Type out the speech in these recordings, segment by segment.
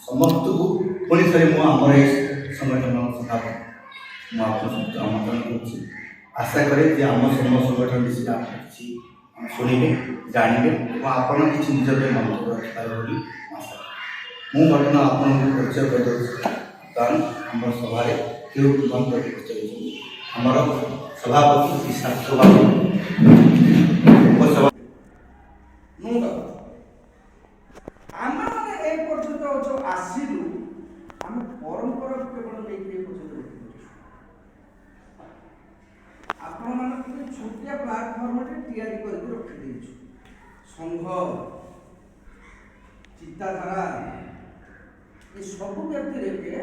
समस्त को पुणी थे मुझे संगठन सभापति मुझे आमंत्रण कर आशा करे आम सम संगठन विषय आप किसी शुणे जानवे और आप किसी निज मंत्र रखिपारे आशा मुझे बर्तमान आपको परिचय करदे आम सभा क्यों मंत्र आमर सभापति विशाल जो आसिलु आम परंपरा केवल लेके आपण मान छोटिया प्लाटफर्म तैयारी करके रखी देछु संघ चिंताधारा ये सब व्यक्ति लेके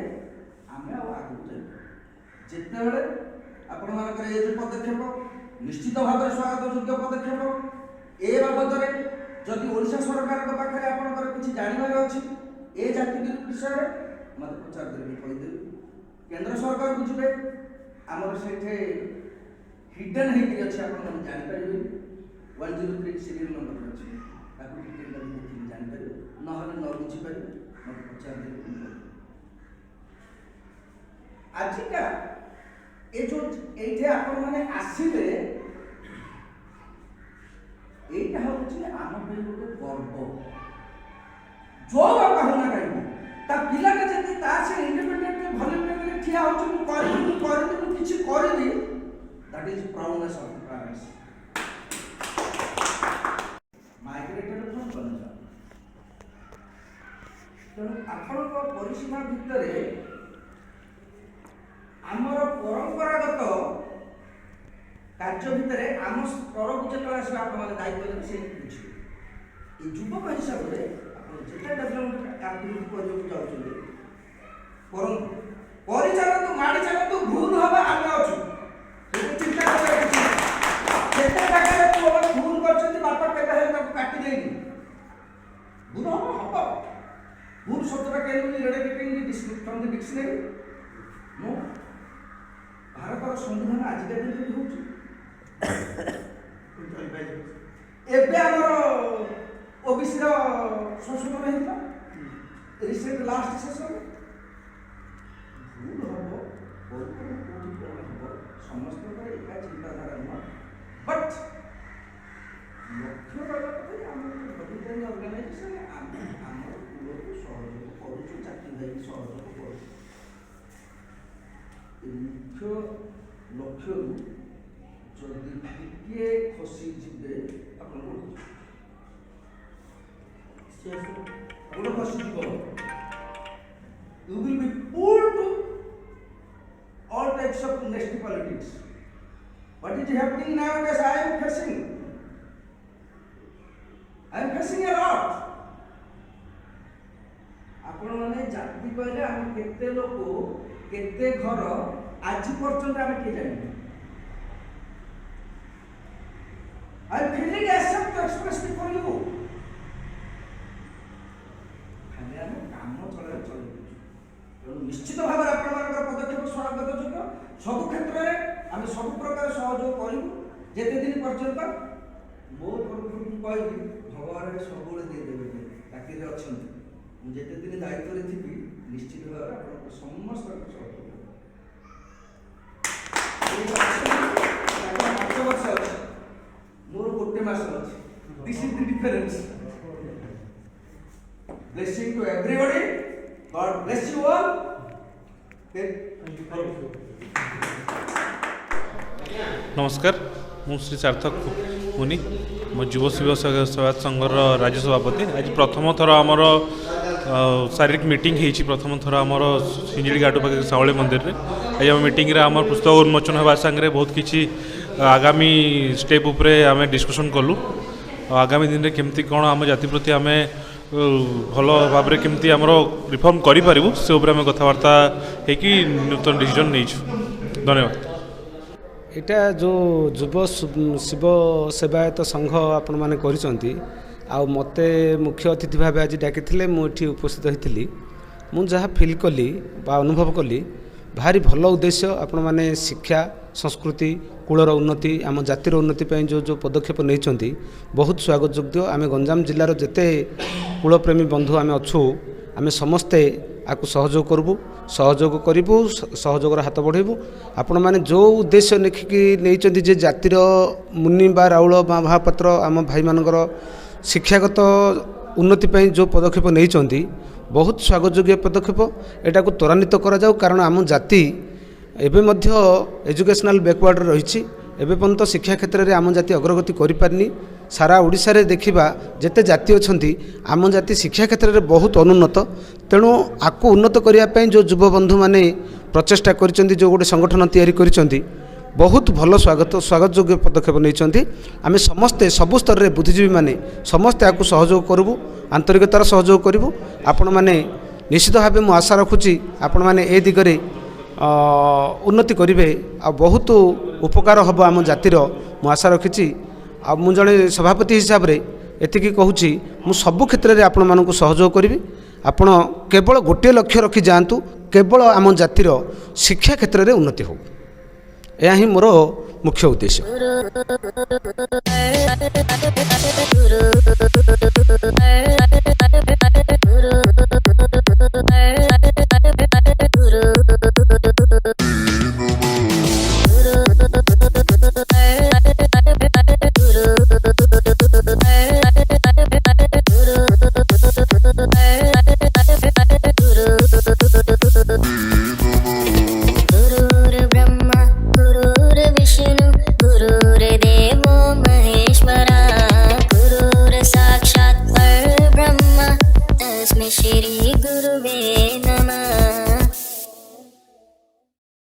आम आगे जाए जिते बड़े आपण मान ये जो पदक्षेप निश्चित भाव स्वागत योग्य पदक्षेप ए बाबद जदि ओडिशा सरकार पाखे आपंकर किसी जानवर अच्छी ए जाति विषय मत पचार देवी कहीदेवी केंद्र सरकार को जी आमर से हिडन होती अच्छे आप जापर 103 सीरियल नंबर अच्छे डिटेल देखिए जापर ना न बुझीपारे मत पचार देवी आजिका ये जो ये आपण मैंने आसिले यहाँ हूँ आम गोटे गर्व जो बापा होना कहीं ता पिलाटा जदि ता से इंडिपेंडेंट वॉलंटियरली ठिया हो छु कर किछि कर दी that is proudness of the parents migrated from culture तो आपनको परिसीमा भितरे आमर परंपरागत कार्य भितर आम स्तर को जो आस दायित्व देते से बुझे ये युवक हिसाब से जिते डेभलपमेंट एक्टिविटी करते चलतु माड़ी चलतु भूल हम आगे अच्छु चिंता जिते जगह भूल कर बापा के काटी देनी भूल हम भूल शब्दटा कैन फ्रॉम द डिक्शनरी नो भारत संविधान आजिका दिन भी होची एबे हमर ओबीसी रो संशोधन हेता रिसेंट लास्ट सेशन भूल हबो बहुत समस्त पर एका चिंताधारा न बट लक्ष्य वाला तो हम गवर्नमेंट ऑर्गेनाइजेशन हमर कुल को सहयोग करू चाकरी भाई सहयोग करू मुख्य लक्ष्य जदि टिके खसी जिबे अपन खसी जीव you will be pulled to all types of nasty politics. What is happening nowadays? I am facing a lot. आपण माने जाति कहले हम केते लोक केते घर आज पर्यंत हम के जानि I am feeling accept to express it for you. खाली हम काम चले तेणु निश्चित भाव आपण पदक्षेप स्वागत योग्य सब क्षेत्र में आम सब प्रकार सहयोग करूँ जिते दिन पर्यंत मो तरफ कह भगवान सब देदेवे चाकरी अच्छा जिते दिन दायित्व थी निश्चित भाव आप समस्त सहयोग 8 वर्ष अच्छे मोर गोटे मास अच्छे this is the difference blessing to everybody God bless you all नमस्कार मु श्री सार्थक मुनि मो युव शिव सेवा संघर राज्य सभापति आज प्रथम थर आमर शारीरिक मीटिंग होती प्रथम थर आमर हिंजिड़ी घाट पाखे सावली मंदिर में आज आम मीटिंग रे आमर पुस्तक उन्मोचन होगा सांगे बहुत किसी आगामी स्टेप उपरे आम डिस्कसन कलु आगामी दिन में केमती कौन आम जाति प्रति आम भल भाव केमती आमर रिफॉर्म करूँ से आम कथबार्ता होगी नूतन डिसीजन नहीं धन्यवाद। यहाँ जो युव शिव सेवायत संघ आपण मैंने करिसेंती आ मते मुख्य अतिथि भाव आज डाकी मुझे उपस्थित होती मुझा फिल कली बा अनुभव कली भारी भल उद्देश्य आपण मैंने शिक्षा संस्कृति कूलर उन्नति आम जातिर उन्नति जो जो पदक्षेप नहीं बहुत स्वागत योग्य आम गंजाम जिलार जेते कूलप्रेमी बंधु आम अच्छू आम समस्ते आपको सहयोग करूँ सहयोगर हाथ बढ़ेबू आपण मैंने जो उद्देश्य लिखिकी नहीं जे जातिर मुनि बा राउल बा महापात्र आम भाई मानकर शिक्षागत उन्नति जो पदक्षेप नहीं बहुत स्वागत योग्य पदक्षेप एटा को त्वरान्वित करा जाऊ कारण आम जाति एबे मध्य एजुकेशनल बैकवर्ड रही एबे पर्यंत शिक्षा क्षेत्र में आम जाति अग्रगति करिपारनी सारा ओडिशा रे देखिबा जेते जाति अछंती आम जाति शिक्षा क्षेत्र में बहुत अनुन्नत तेणु आको उन्नत करने जो युव बंधु माने प्रचेष्टा करिसेंती जो गोटे संगठन तैयारी करिसेंती बहुत भल स्वागत योग्य पदक्षेप नहीं आम समस्ते सबु स्तर में बुद्धिजीवी माने समस्ते आपको सहयोग करूँ आंतरिकतार सहयोग करूँ आपण मैंने निश्चित भाव मु आशा रखुची आपण मैंने ए दिगरे उन्नति करेंगे आ बहुत उपकार हम आम जातिर मु आशा रखी आ मु जड़े सभापति हिसाब से एतिकी कहूँ मु सबु क्षेत्र में आपण मानक सहयोग करी आपण केवल गोटे लक्ष्य रखी जातु केवल आम जातिर शिक्षा क्षेत्र में उन्नति हो यह ही मोर मुख्य उद्देश्य।